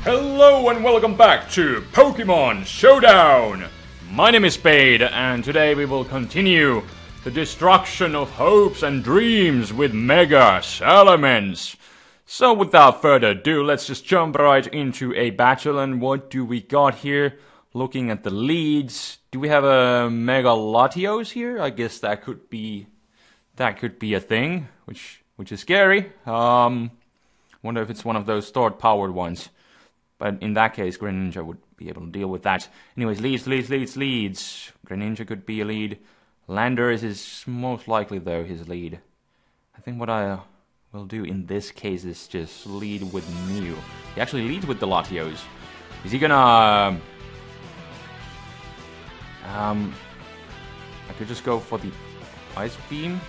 Hello and welcome back to Pokemon Showdown! My name is Spade, and today we will continue the destruction of hopes and dreams with Mega Salamence. So without further ado, let's just jump right into a battle, and what do we got here? Looking at the leads, do we have a Mega Latios here? I guess that could be a thing, which is scary. Wonder if it's one of those sword-powered ones. But in that case, Greninja would be able to deal with that. Anyways, leads. Greninja could be a lead. Landers is most likely, though, his lead. I think what I will do in this case is just lead with Mew. He actually leads with the Latios. Is he gonna... I could just go for the Ice Beam.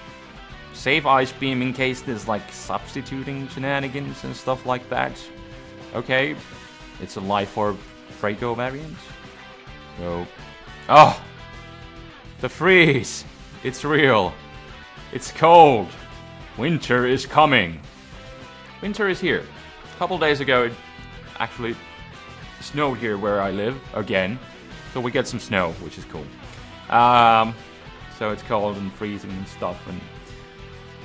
Save Ice Beam in case there's, like, substituting shenanigans and stuff like that. Okay. It's a Life Orb Draco variant. So... Oh! The freeze! It's real. It's cold. Winter is coming. Winter is here. A couple days ago it actually snowed here where I live, again. So we get some snow, which is cool. So it's cold and freezing and stuff and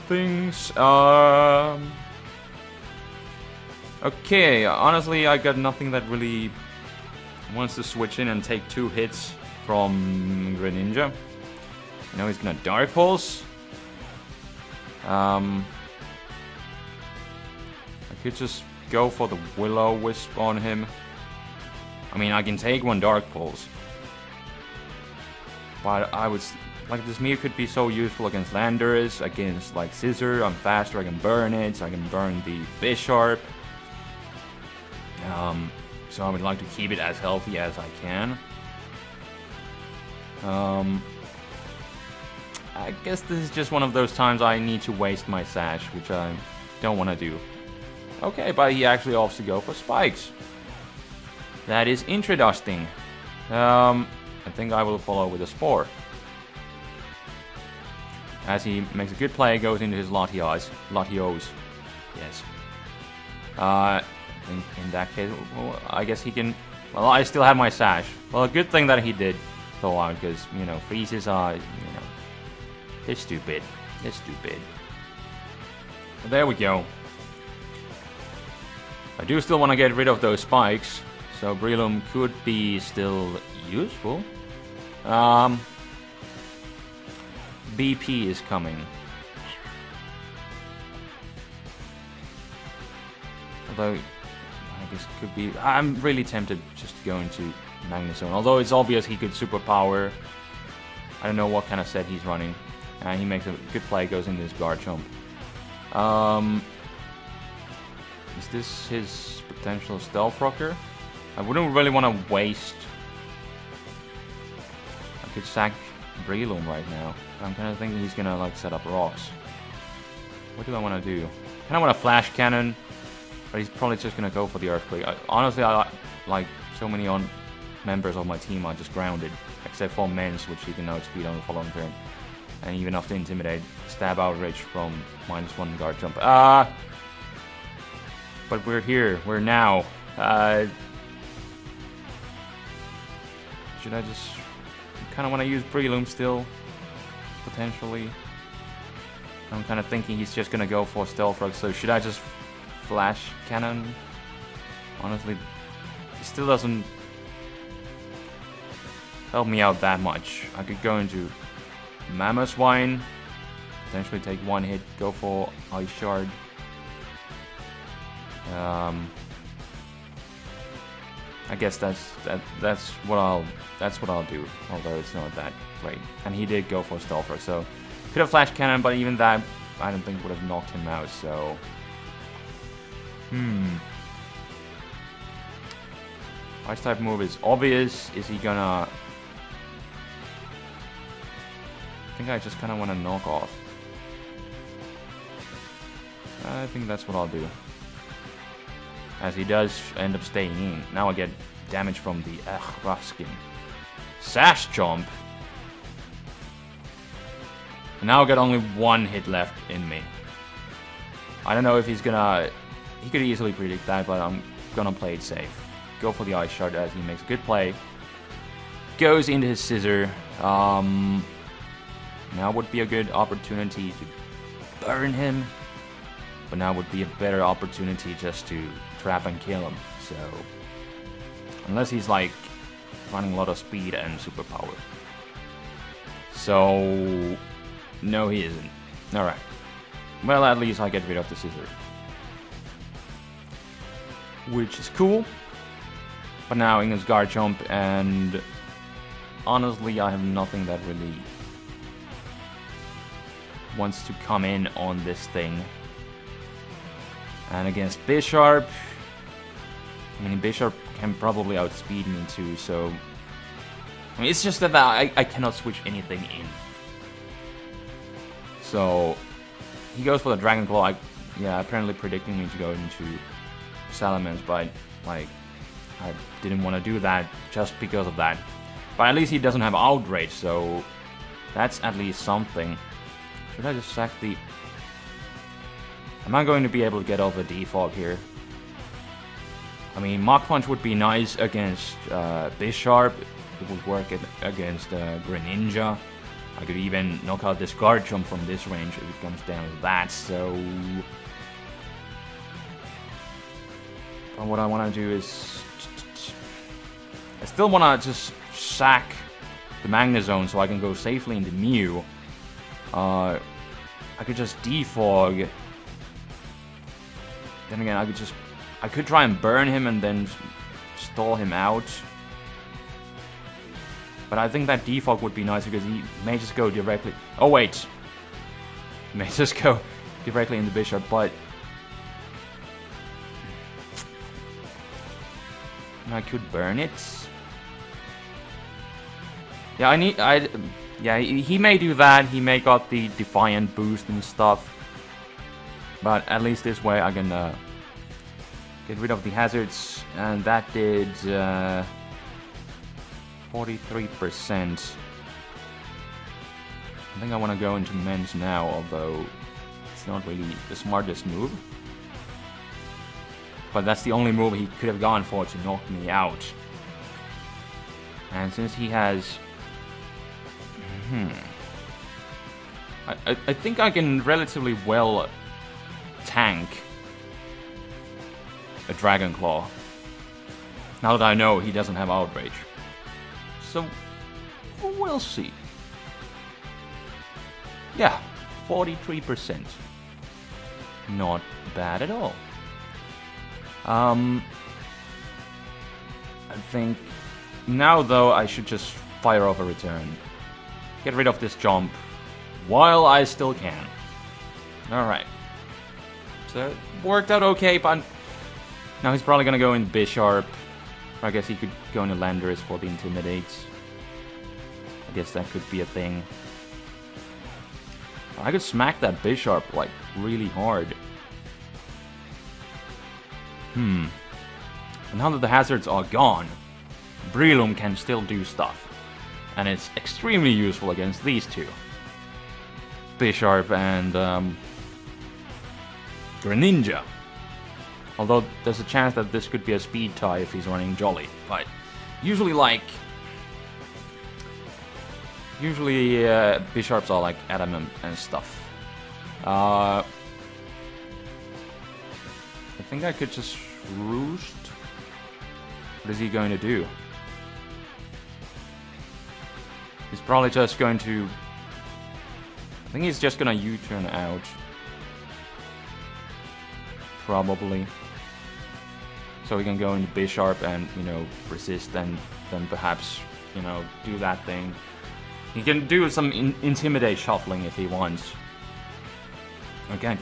things. Okay, honestly, I got nothing that really wants to switch in and take 2 hits from Greninja. You know, he's gonna Dark Pulse. I could just go for the Will-O-Wisp on him. I mean, I can take 1 Dark Pulse. But I would... Like, this Mew could be so useful against Landorus, against, like, Scissor. I'm faster, I can burn it, so I can burn the Bisharp. So I would like to keep it as healthy as I can. I guess this is just one of those times I need to waste my Sash, which I don't want to do. Okay, but he actually opts to go for Spikes. That is interesting. I think I will follow with a Spore. As he makes a good play, goes into his Latios. Yes. In that case, well, I guess he can... Well, I still have my Sash. Well, a good thing that he did throw out, because, you know, freezes are, you know... They're stupid. They're stupid. But there we go. I do still want to get rid of those Spikes, so Breloom could be still useful. BP is coming. Although, I guess it could be... I'm really tempted just to go into Magnezone. Although it's obvious he could Superpower. I don't know what kind of set he's running. And he makes a good play, goes into his Garchomp. Is this his potential Stealth Rocker? I wouldn't really want to waste... I could sack Breloom right now. I'm kind of thinking he's gonna, like, set up rocks. What do I want to do? I kind of want to Flash Cannon, but he's probably just gonna go for the Earthquake. Honestly, like so many members of my team are just grounded, except for Mens, which he can outspeed on the following turn, and even after Intimidate, Stab Outrage from -1 Guard Jump. But we're here. We're now. Should I just? Kind of want to use Breloom still, potentially. I'm kind of thinking he's just gonna go for Stealth Rock, so should I just Flash Cannon? Honestly, it still doesn't help me out that much. I could go into Mamoswine, potentially take 1 hit, go for Ice Shard. I guess that's what I'll do, although it's not that great. And he did go for Stealth Rock, so could have Flash Cannon, but even that I don't think would have knocked him out. So, Ice type move is obvious. Is he gonna? I think I just kind of want to knock off. I think that's what I'll do. As he does end up staying in. Now I get damage from the rough skin. Sash Jump. And now I got only 1 hit left in me. I don't know if he's gonna... He could easily predict that, but I'm gonna play it safe. Go for the Ice Shard as he makes a good play. Goes into his Scissor. Now would be a good opportunity to burn him. But now would be a better opportunity just to trap and kill him. So, unless he's like running a lot of speed and superpower. So, no he isn't. Alright. Well, at least I get rid of the Scissor. Which is cool. But now Ingo's Guard Jump, and honestly I have nothing that really wants to come in on this thing. And against Bisharp, I mean, Bisharp can probably outspeed me too, so... I mean, it's just that I cannot switch anything in. So, he goes for the Dragon Claw. Yeah, apparently predicting me to go into Salamence, but, like, I didn't want to do that just because of that. But at least he doesn't have Outrage, so that's at least something. Should I just sack the... Am I going to be able to get off a defog here? I mean, Mach Punch would be nice against Bisharp. It would work against Greninja. I could even knock out this Guard Jump from this range if it comes down to that, so... But what I want to do is... I still want to just sack the Magnezone so I can go safely into Mew. I could just defog. Then again, I could try and burn him and then stall him out. But I think that defog would be nice because he may just go directly... Oh wait! He may just go directly into Bisharp, but... I could burn it. Yeah, yeah, he may do that. He may got the Defiant boost and stuff. But at least this way I can get rid of the hazards. And that did 43%. I think I want to go into Men's now, although it's not really the smartest move. But that's the only move he could have gone for to knock me out. And since he has... I think I can relatively well tank a Dragon Claw. Now that I know he doesn't have Outrage. So, we'll see. Yeah, 43%. Not bad at all. I think now though I should just fire off a return. Get rid of this jump while I still can. Alright. So it worked out okay, but now he's probably gonna go in Bisharp. I guess he could go into Landorus for the Intimidate. I guess that could be a thing. I could smack that Bisharp like really hard. And now that the hazards are gone, Breloom can still do stuff. And it's extremely useful against these two. Bisharp and Greninja. Although there's a chance that this could be a speed tie if he's running Jolly. But usually Bisharps are like Adamant and stuff. I think I could just roost. What is he going to do? He's probably just going to... I think he's just going to U-turn out. Probably. So he can go into Bisharp and, you know, resist and then perhaps, you know, do that thing. He can do some Intimidate shuffling if he wants. I can't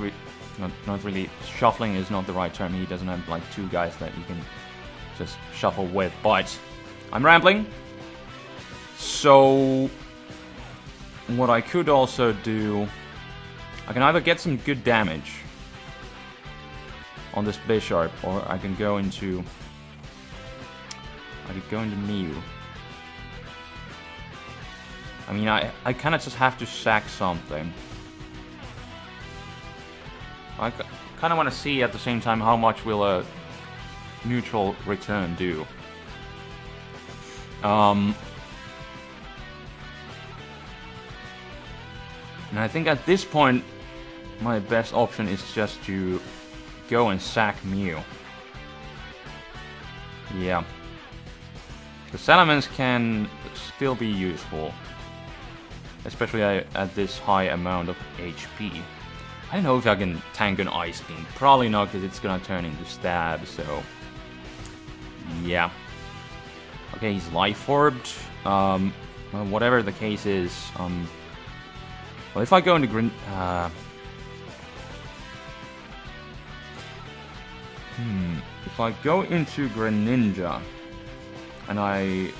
not really... Shuffling is not the right term. He doesn't have, like, two guys that he can just shuffle with. But I'm rambling. So what I could also do... I can either get some good damage on this Bisharp, or I can go into... I could go into Mew. I mean, I kind of just have to sack something. I kind of want to see at the same time how much will neutral return do? And I think at this point, my best option is just to go and sack Mew. Yeah. The Salamence can still be useful. Especially at this high amount of HP. I don't know if I can tank an Ice Beam. Probably not, because it's gonna turn into Stab, so... yeah. Okay, he's Life Orbed. Well, whatever the case is, well, if I go into if I go into Greninja, and I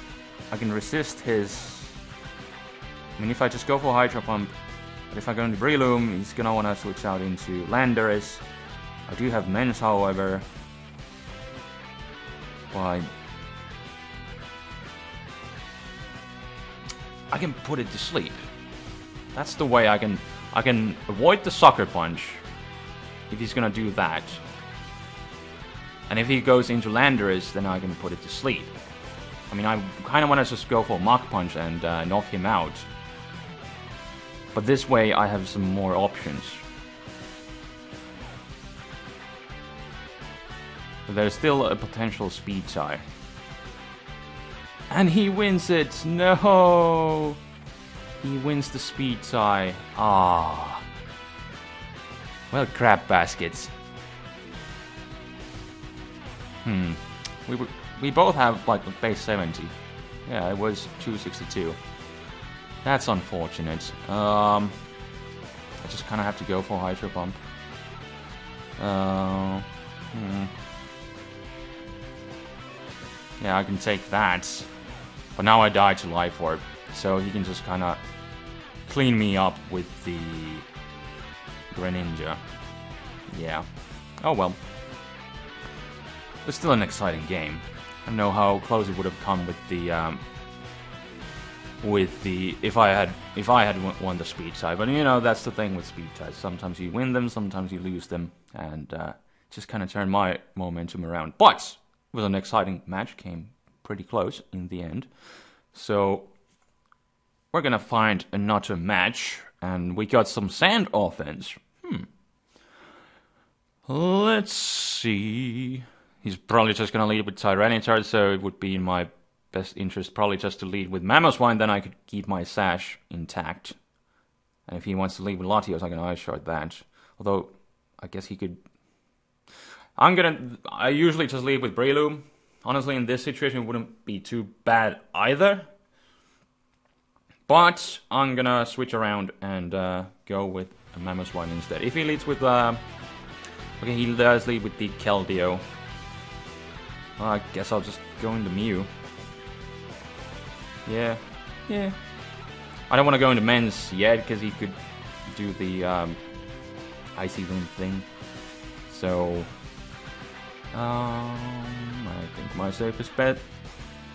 can resist his... I mean, if I just go for Hydro Pump, but if I go into Breloom, he's gonna wanna switch out into Landorus. I do have Mens, however. But I can put it to sleep. That's the way I can avoid the Sucker Punch if he's gonna do that. And if he goes into Landorus, then I can put it to sleep. I mean, I kind of want to just go for Mach Punch and knock him out. But this way, I have some more options. But there's still a potential speed tie. And he wins it! No! He wins the speed tie. Ah. Well, crap baskets. We both have like a base 70. Yeah, it was 262. That's unfortunate. I just kind of have to go for Hydro Pump. Yeah, I can take that. But now I die to Life Orb. So he can just kind of clean me up with the Greninja. Yeah. Oh well. It's still an exciting game. I don't know how close it would have come with the if I had won the speed tie. But you know, that's the thing with speed ties. Sometimes you win them, sometimes you lose them, and just kind of turned my momentum around. But it was an exciting match. Came pretty close in the end. So we're gonna find another match, and we got some sand offense. Let's see. He's probably just gonna lead with Tyranitar, so it would be in my best interest probably just to lead with Mamoswine, then I could keep my Sash intact. And if he wants to lead with Latios, I can Ice Shard that. Although, I guess he could... I usually just lead with Breloom. Honestly, in this situation, it wouldn't be too bad either. But I'm gonna switch around and go with a Mamoswine instead. If he leads with... okay, he does lead with the Keldeo. I guess I'll just go into Mew. Yeah. I don't want to go into Mens yet, because he could do the Icy Wind thing. So... I think my safest bet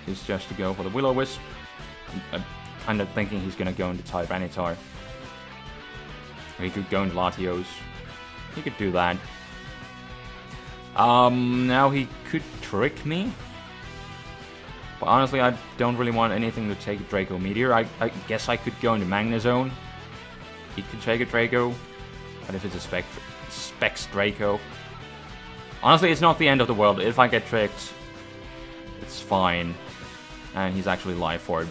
is just to go for the Will-O-Wisp. I'm kind of thinking he's going to go into Tyranitar. Or he could go into Latios. He could do that. Now he could trick me. But honestly, I don't really want anything to take a Draco Meteor. I guess I could go into Magnezone. He could take a Draco. But if it's a Specs Draco... Honestly, it's not the end of the world. If I get tricked, it's fine. And he's actually Life Orb.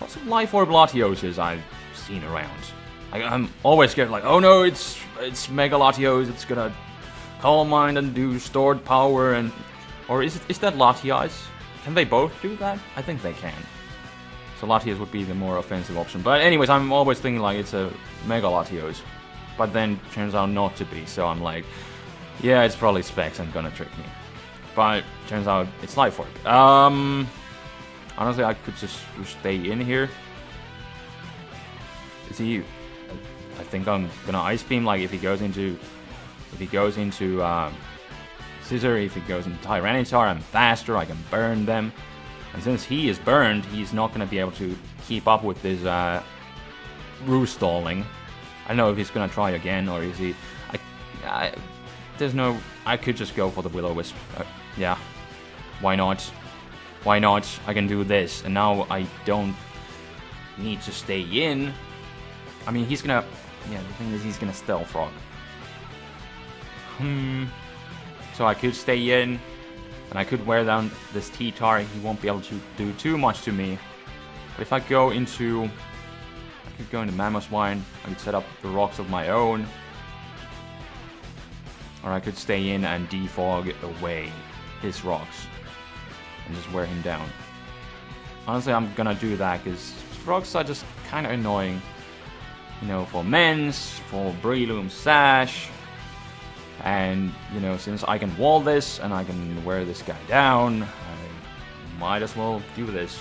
Lots of Life Orb Latioses I've seen around. I'm always scared, like, oh no, it's Mega Latios, it's gonna Calm Mind and do stored power, and... Or is that Latias? Can they both do that? I think they can. So Latios would be the more offensive option. But anyways, I'm always thinking like it's a Mega Latios. But then turns out not to be, so I'm like... Yeah, it's probably Specs and gonna trick me. But turns out it's Life Orb. Honestly, I could just stay in here. Is he... I think I'm gonna Ice Beam, like if he goes into Scissor, if he goes into Tyranitar, I'm faster, I can burn them. And since he is burned, he's not gonna be able to keep up with this Roo stalling. I don't know if he's gonna try again, or is he... there's no... I could just go for the Will-O-Wisp. Yeah, Why not? Why not? I can do this. And now I don't need to stay in. I mean, he's gonna... Yeah, the thing is he's gonna Stealth Rock. So I could stay in. And I could wear down this T-Tar. He won't be able to do too much to me. But if I go into... I could go into Mamoswine. I could set up the rocks of my own. Or I could stay in and defog away his rocks. And just wear him down. Honestly, I'm gonna do that because rocks are just kind of annoying. You know, for Mens, for Breloom Sash. And, you know, since I can wall this and I can wear this guy down, I might as well do this.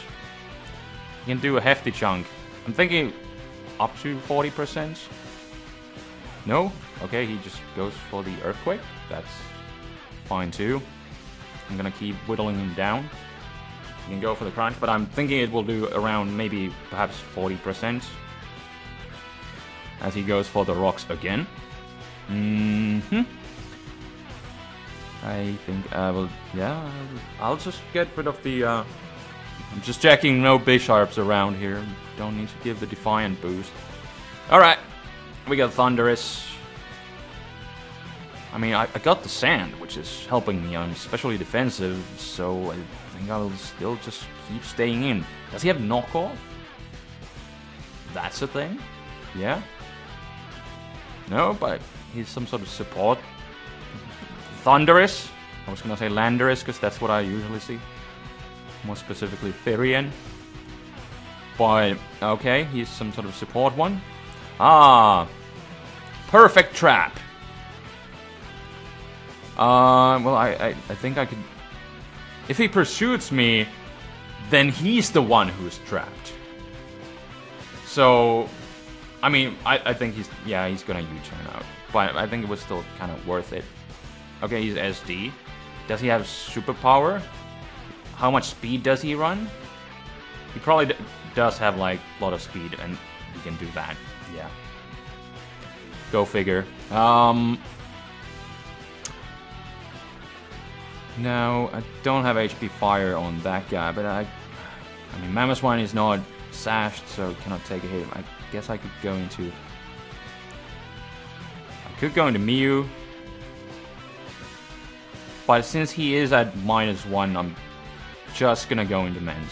You can do a hefty chunk. I'm thinking up to 40%. No? Okay, he just goes for the Earthquake. That's fine too. I'm gonna keep whittling him down. You can go for the crunch, but I'm thinking it will do around maybe perhaps 40%. As he goes for the rocks again. I think I will, yeah, I'll just get rid of the, I'm just checking no Bisharps around here. Don't need to give the Defiant boost. Alright, we got Thunderous. I mean, I got the Sand, which is helping me. I'm especially defensive, so I think I'll still just keep staying in. Does he have knockoff? That's a thing? Yeah? No, but he's some sort of support. Thunderous. I was gonna say Landorus, because that's what I usually see. More specifically, Therian. But, okay, he's some sort of support one. Ah! Perfect Trap! Well, I think I could... If he pursues me, then he's the one who's trapped. So, I mean, I think he's... Yeah, he's gonna U-turn out. But I think it was still kind of worth it. Okay, he's SD. Does he have superpower? How much speed does he run? He probably does have, like, a lot of speed, and he can do that. Yeah. Go figure. No, I don't have HP Fire on that guy, but I mean, Mamoswine is not sashed, so cannot take a hit. I guess I could go into... I could go into Mew. But since he is at -1, I'm just gonna go into Mens.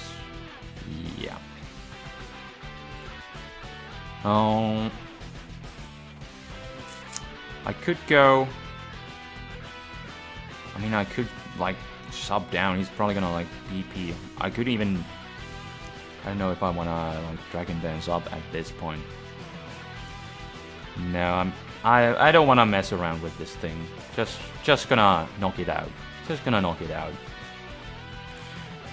Yeah. I could go... I mean, I could, like, sub down. He's probably gonna, like, BP. I could even... I don't know if I wanna, like, Dragon Dance up at this point. No, I don't wanna mess around with this thing. Just gonna knock it out. Just gonna knock it out.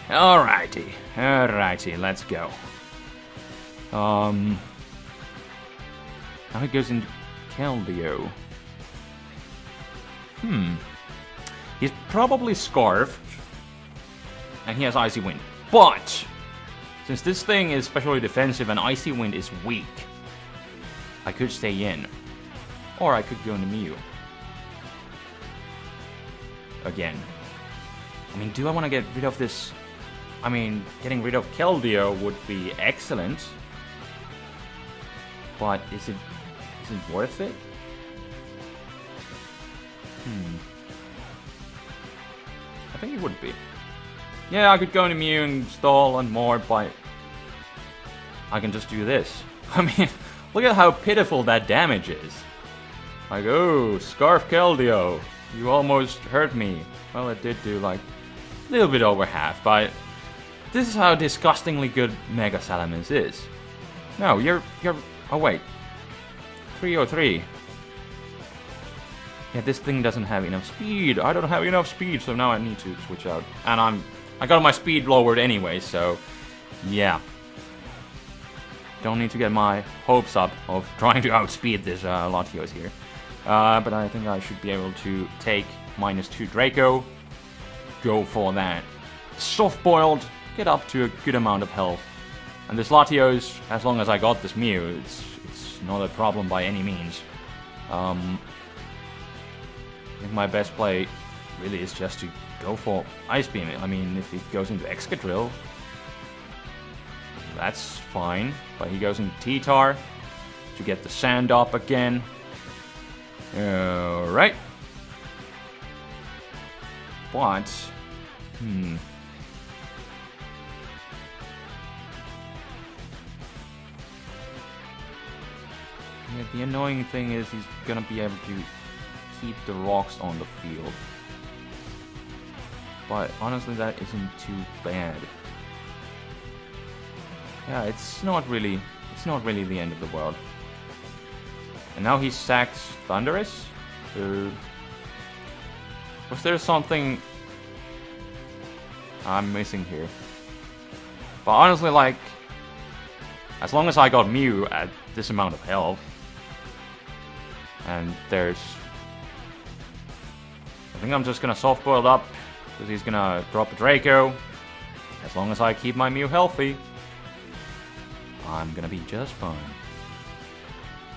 Alrighty, let's go. Now he goes into Keldeo. He's probably Scarfed, and he has Icy Wind. But, since this thing is specially defensive and Icy Wind is weak, I could stay in. Or I could go into Mew. Again. I mean, do I want to get rid of this? I mean, getting rid of Keldeo would be excellent. But is it worth it? I think it would be. Yeah, I could go into Mew and stall and more, but I can just do this. I mean, look at how pitiful that damage is. Like, oh, Scarf Keldeo, you almost hurt me. Well, it did do like a little bit over half, but this is how disgustingly good Mega Salamence is. No, you're. Oh wait, 303. Yeah, this thing doesn't have enough speed. I don't have enough speed, so now I need to switch out. And I got my speed lowered anyway, so yeah. Don't need to get my hopes up of trying to outspeed this Latios here. But I think I should be able to take -2 Draco, go for that soft-boiled, get up to a good amount of health. And this Latios, as long as I got this Mew, it's not a problem by any means. I think my best play really is just to go for Ice Beam. I mean, if he goes into Excadrill, that's fine. But he goes into T-Tar to get the sand up again. Alright. But, yeah, the annoying thing is he's gonna be able to keep the rocks on the field. But honestly, that isn't too bad. Yeah, it's not really the end of the world. And now he sacks Thundurus. Was there something I'm missing here? But honestly, like, as long as I got Mew at this amount of health, and there's, I think I'm just gonna soft boil up because he's gonna drop a Draco. As long as I keep my Mew healthy, I'm gonna be just fine.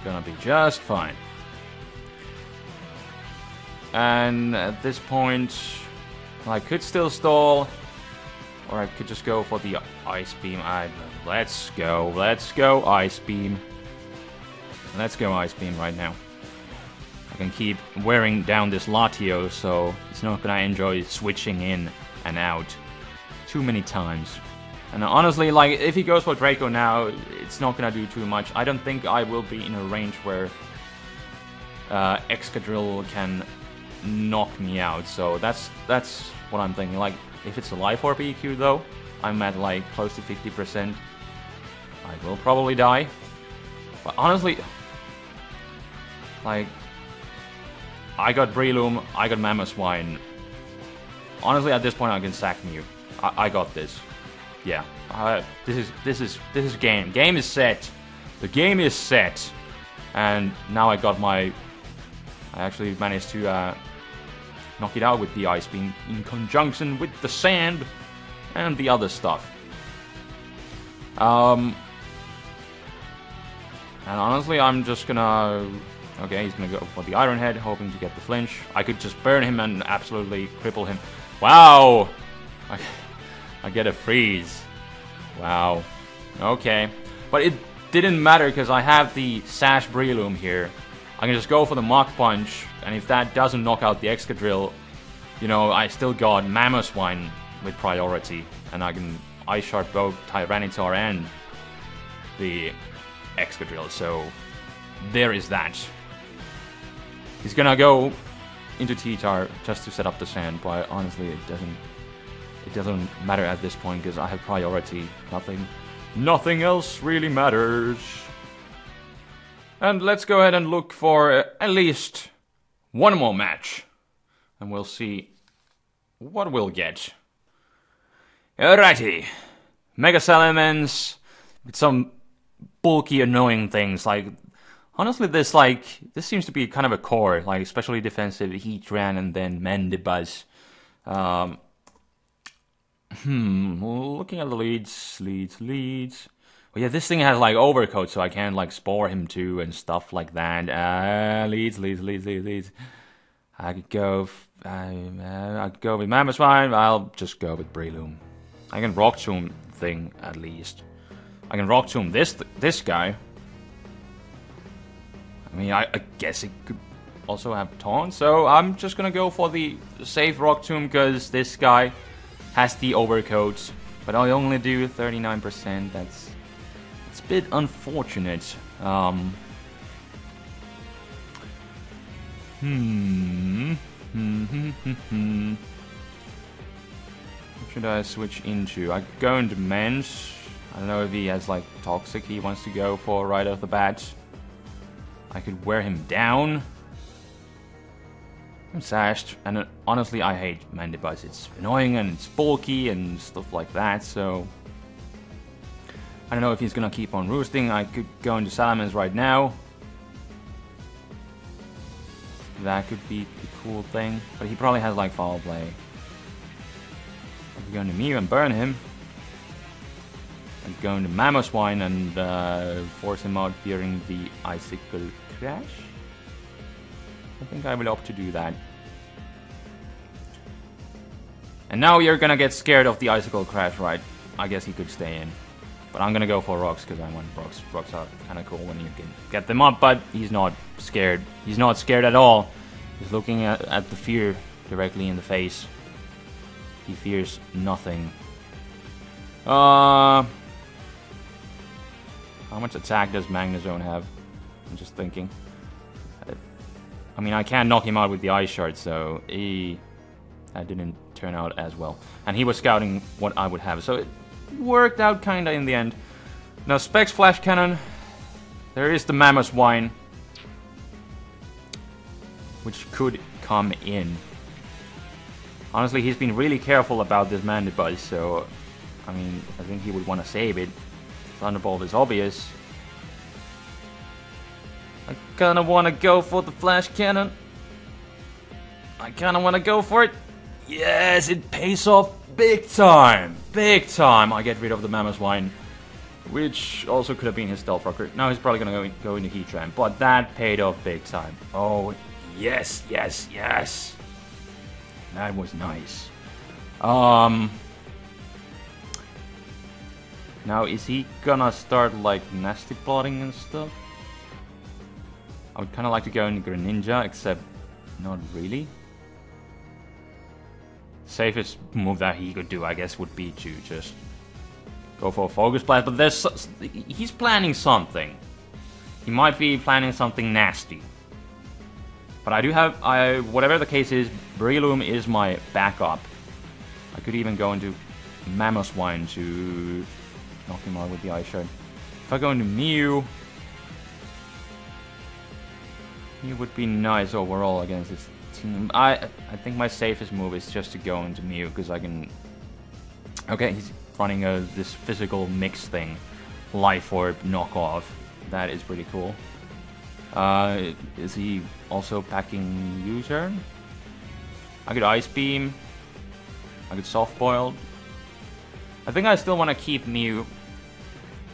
Gonna be just fine. And at this point, I could still stall, or I could just go for the Ice Beam. Let's go Ice Beam. Let's go Ice Beam right now. I can keep wearing down this Latios, so it's not gonna enjoy switching in and out too many times. And honestly, like, if he goes for Draco now, it's not gonna do too much. I don't think I will be in a range where Excadrill can knock me out. So that's what I'm thinking. Like, if it's a Life Orb EQ though, I'm at like close to 50%. I will probably die. But honestly, like, I got Breloom, I got Mamoswine. Honestly, at this point, I can sack Mew. I got this. Yeah, this is game. Game is set. The game is set, and now I got my. I actually managed to knock it out with the Ice Beam in conjunction with the sand and the other stuff. And honestly, I'm just gonna. Okay, he's gonna go for the Iron Head, hoping to get the flinch. I could just burn him and absolutely cripple him. Wow! I get a freeze. Wow. Okay. But it didn't matter because I have the Sash Breloom here. I can just go for the Mach Punch, and if that doesn't knock out the Excadrill, you know, I still got Mamoswine with priority, and I can Ice Shard both Tyranitar and the Excadrill, so there is that. He's gonna go into T-Tar just to set up the sand, but honestly it doesn't matter at this point because I have priority. Nothing else really matters. And let's go ahead and look for at least one more match, and we'll see what we'll get. Alrighty, Mega Salamence with some bulky, annoying things. Like, honestly, this seems to be kind of a core, like especially defensive Heatran and then Mandibuzz. Looking at the leads. Well, yeah, this thing has like overcoat, so I can like spore him too and stuff like that. Leads. I could go with Mamoswine. I'll just go with Breloom. I can Rock Tomb thing at least. I can Rock Tomb this guy. I mean, I guess it could also have Taunt, so I'm just gonna go for the safe Rock Tomb because this guy has the overcoat, but I only do 39%. It's a bit unfortunate. What should I switch into? I go into Mens. I don't know if he has like Toxic he wants to go for right off the bat. I could wear him down. I'm sashed, and honestly I hate Mandibuzz. It's annoying and it's bulky and stuff like that, so I don't know if he's gonna keep on roosting. I could go into Salamence right now. That could be a cool thing, but he probably has like Foul Play. I could go into Mew and burn him. And go into Mamoswine and force him out during the Icicle Crash. I think I will opt to do that. And now you're gonna get scared of the Icicle Crash, right? I guess he could stay in. But I'm gonna go for Rocks, because I want Rocks. Rocks are kinda cool when you can get them up, but he's not scared. He's not scared at all. He's looking at the fear directly in the face. He fears nothing. How much attack does Magnezone have? I'm just thinking. I mean, I can't knock him out with the Ice Shard, so that didn't turn out as well. And he was scouting what I would have, so it worked out kinda in the end. Now, Specs Flash Cannon. There is the Mamoswine, which could come in. Honestly, he's been really careful about this Mandibuzz, so I mean, I think he would want to save it. Thunderbolt is obvious. I kinda want to go for the Flash Cannon. I kinda want to go for it. Yes, it pays off big time. Big time. I get rid of the Mamoswine, which also could have been his Stealth Rocker. Now he's probably gonna go into Heatran, but that paid off big time. Oh, yes, yes, yes. That was nice. Now, is he gonna start, like, nasty plotting and stuff? I would kinda like to go into Greninja, except not really. Safest move that he could do, I guess, would be to just go for a Focus Blast, but he's planning something. He might be planning something nasty. But I do have, whatever the case is, Breloom is my backup. I could even go into Mamoswine to knock him out with the Ice Shard. If I go into Mew, he would be nice overall against this team. I think my safest move is just to go into Mew, because I can... Okay, he's running this physical mix thing. Life Orb knockoff. That is pretty cool. Is he also packing U-turn? I could Ice Beam. I could Soft Boiled. I think I still want to keep Mew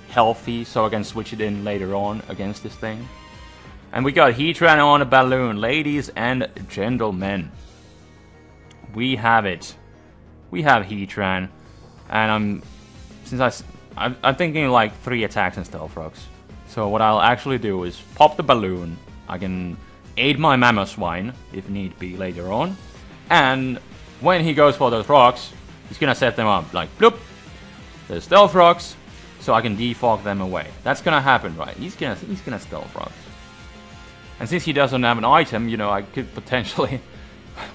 healthy so I can switch it in later on against this thing. And we got Heatran on a balloon. Ladies and gentlemen, we have it. We have Heatran. And I'm thinking like 3 attacks and Stealth Rocks. So what I'll actually do is pop the balloon. I can aid my Mamoswine if need be later on. And when he goes for those rocks, he's gonna set them up like bloop. There's Stealth Rocks, so I can defog them away. That's gonna happen, right? He's gonna Stealth Rocks. And since he doesn't have an item, you know, I could potentially,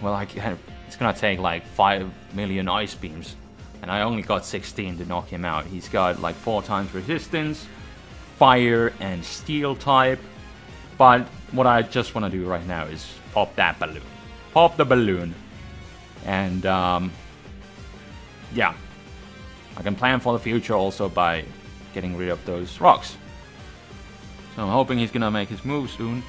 well, it's gonna take like 5 million Ice Beams, and I only got 16 to knock him out. He's got like 4 times resistance, Fire and Steel type. But what I just want to do right now is pop that balloon. Pop the balloon. And, yeah. I can plan for the future also by getting rid of those rocks. So I'm hoping he's gonna make his move soon.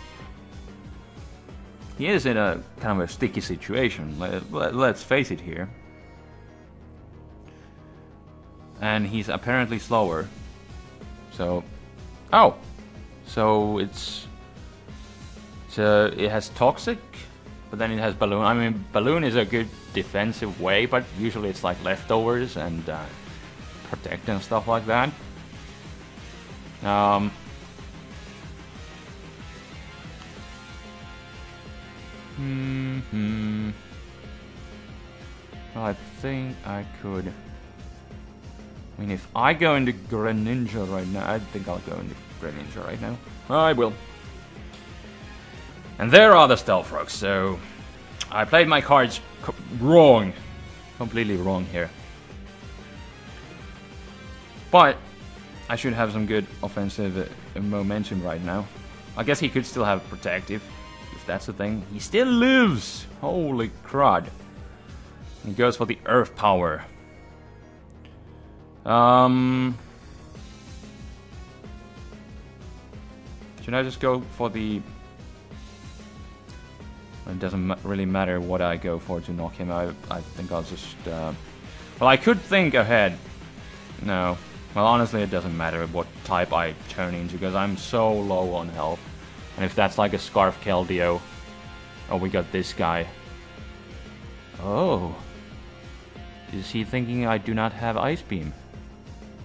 He is in a kind of a sticky situation, let's face it here. And he's apparently slower. So, oh! So it has Toxic, but then it has Balloon. I mean, Balloon is a good defensive way, but usually it's like leftovers and Protect and stuff like that. Well, I think I could... I mean, if I go into Greninja right now... I think I'll go into Greninja right now. I will. And there are the Stealth Rocks, so... I played my cards wrong. Completely wrong here. But I should have some good offensive momentum right now. I guess he could still have Protective, if that's the thing. He still lives! Holy crud. He goes for the Earth Power. Should I just go for the... It doesn't really matter what I go for to knock him out. I think I'll just... Well, I could think ahead. No. Well, honestly, it doesn't matter what type I turn into, because I'm so low on health. And if that's like a Scarf Keldeo... Oh, we got this guy. Oh. Is he thinking I do not have Ice Beam?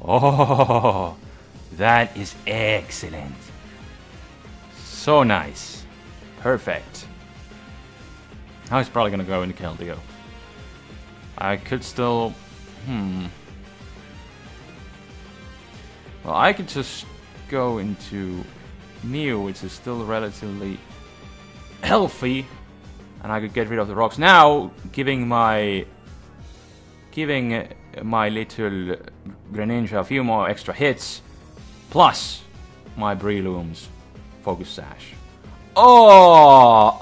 Oh, that is excellent. So nice. Perfect. Now he's probably gonna go into Keldeo. I could still... Well, I could just go into Mew, which is still relatively healthy. And I could get rid of the rocks. Now, giving my little Greninja a few more extra hits. Plus, my Breloom's Focus Sash. Oh,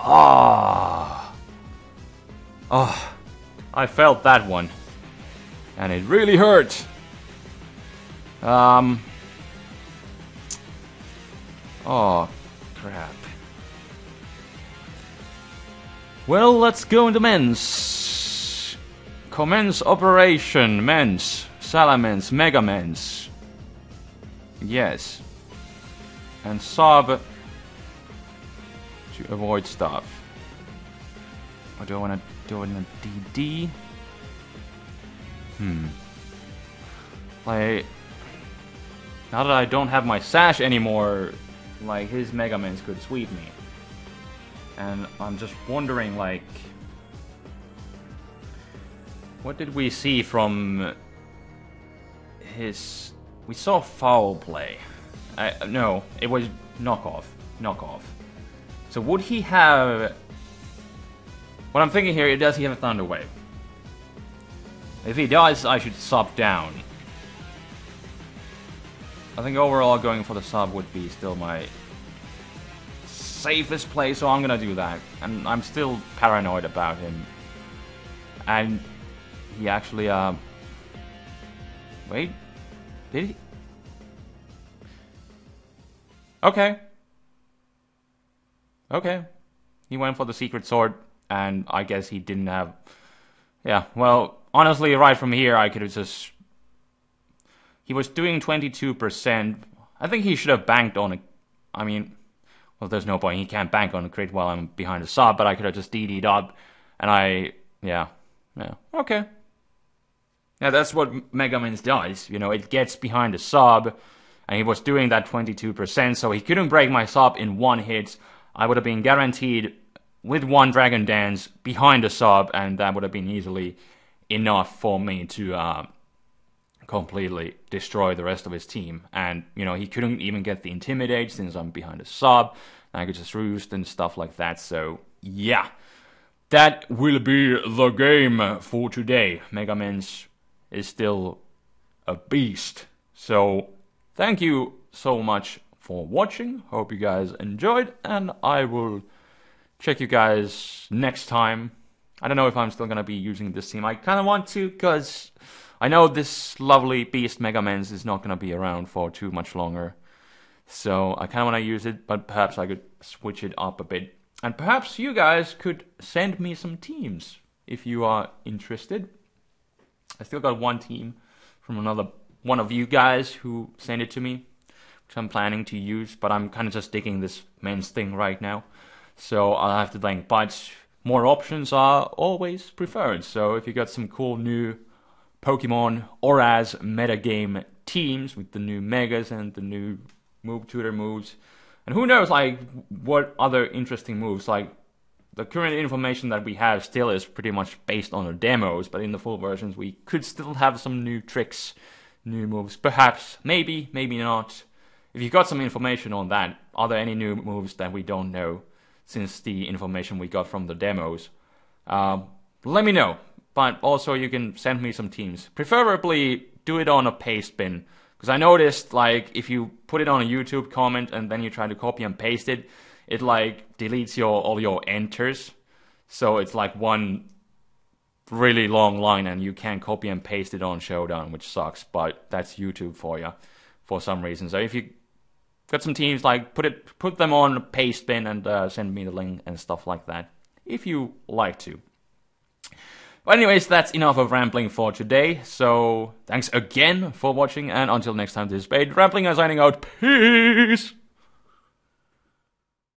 I felt that one, and it really hurt. Oh, crap. Well, let's go into men's. Commence operation, men's. Salamence, Mega Men's. Yes. And sub to avoid stuff. Or do I want to do it in a DD? Like, now that I don't have my Sash anymore, like, his Mega Men's could sweep me. And I'm just wondering, like, what did we see from his... We saw foul play. No, it was knockoff. So would he have... What I'm thinking here, does he have a Thunder Wave? If he does, I should sub down. I think overall going for the sub would be still my safest play, so I'm gonna do that. And I'm still paranoid about him. And he actually, wait, did he? Okay. He went for the Secret Sword, and I guess he didn't have... Yeah, well, honestly, right from here, I could have just... He was doing 22%. I think he should have banked on a... I mean, well, there's no point. He can't bank on a crit while I'm behind the sub, but I could have just DD'd up, and I... Yeah, okay. Yeah, that's what Mega Man's does. You know, it gets behind the sub, and he was doing that 22%, so he couldn't break my sub in one hit. I would have been guaranteed with one Dragon Dance behind the sub, and that would have been easily enough for me to completely destroy the rest of his team. And, you know, he couldn't even get the Intimidate since I'm behind the sub, and I could just roost and stuff like that. So, yeah, that will be the game for today. Mega Man's is still a beast. So, thank you so much for watching. Hope you guys enjoyed, and I will check you guys next time. I don't know if I'm still gonna be using this team. I kind of want to, because I know this lovely beast Mega Man's is not gonna be around for too much longer. So I kind of want to use it, but perhaps I could switch it up a bit. And perhaps you guys could send me some teams if you are interested. I still got one team from one of you guys who sent it to me, which I'm planning to use, but I'm kind of just digging this men's thing right now. So I'll have to think, but more options are always preferred. So if you got some cool new Pokemon ORAS metagame teams with the new Megas and the new move tutor moves, and who knows, like, what other interesting moves, like, the current information that we have still is pretty much based on the demos, but in the full versions we could still have some new tricks, new moves, perhaps, maybe not. If you got some information on that, are there any new moves that we don't know since the information we got from the demos? Let me know, but also you can send me some teams. Preferably do it on a paste bin, because I noticed, like, if you put it on a YouTube comment and then you try to copy and paste it, it like deletes all your enters, so it's like one really long line and you can't copy and paste it on Showdown, which sucks, but that's YouTube for you for some reason. So if you got some teams, like, put them on paste bin and send me the link and stuff like that, if you like to. But anyways, that's enough of rambling for today, so thanks again for watching, and until next time, this is Spade, rambling and signing out. Peace!